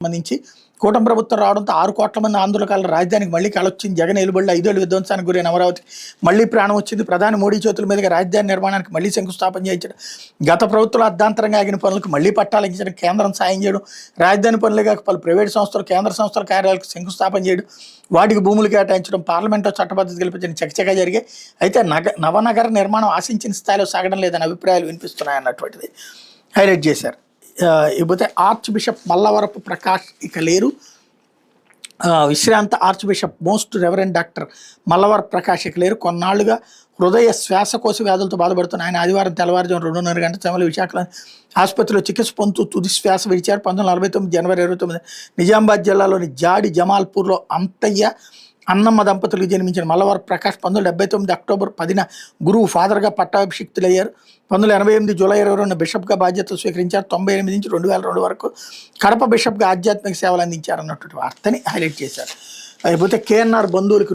సంబంధించి కూటమి ప్రభుత్వం రావడంతో 6 కోట్ల మంది ఆందోళనకారుల రాజధానికి మళ్ళీ కళొచ్చింది. జగన్ ఏలుబడిలో 5 ఏళ్ళు విధ్వంసానికి గురైన అమరావతి మళ్ళీ ప్రాణం వచ్చింది. ప్రధాని మోడీ చేతుల మీదుగా రాజధాని నిర్మాణానికి మళ్ళీ శంకుస్థాపన చేయించడం, గత ప్రభుత్వంలో అర్ధాంతరంగా ఆగిన పనులకు మళ్ళీ పట్టాలించడం, కేంద్రం సాయం చేయడం, రాజధాని పనులే కాక పలు ప్రైవేటు సంస్థలు కేంద్ర సంస్థల కార్యాలయాలకు శంకుస్థాపన చేయడం, వాటికి భూములు కేటాయించడం, పార్లమెంట్లో చట్టబద్ధత కల్పించడం చకచకా జరిగాయి. అయితే నవనగర నిర్మాణం ఆశించిన స్థాయిలో సాగడం లేదని అభిప్రాయాలు వినిపిస్తున్నాయన్నటువంటిది హైలైట్ చేశారు. ఇకపోతే ఆర్చ్ బిషప్ మల్లవరపు ప్రకాష్ ఇక లేరు. విశ్రాంత arch bishop most reverend doctor Mallavarapu Prakash ఇక లేరు. కొన్నాళ్లుగా హృదయ శ్వాసకోశ వ్యాధులతో బాధపడుతున్న ఆయన ఆదివారం తెల్లవారుజాము 2:30 గంటల సమయంలో విశాఖలో ఆసుపత్రిలో చికిత్స పొందుతూ తుది శ్వాస విడిచారు. 1949 జనవరి 29 నిజామాబాద్ జిల్లాలోని జాడి జమాల్పూర్లో అంతయ్య అన్నమ్మ దంపతులకు జన్మించిన మల్లవరపు ప్రకాష్ 1979 అక్టోబర్ 10న గురువు ఫాదర్గా పట్టాభిషిక్తులయ్యారు. 1988 జూలై 22న బిషప్గా బాధ్యతలు స్వీకరించారు. 98 నుంచి 2002 వరకు కడప బిషప్గా ఆధ్యాత్మిక సేవలు అందించారన్నటువంటి వార్తని హైలైట్ చేశారు. అయిపోతే కేఎన్ఆర్ బంధువులకు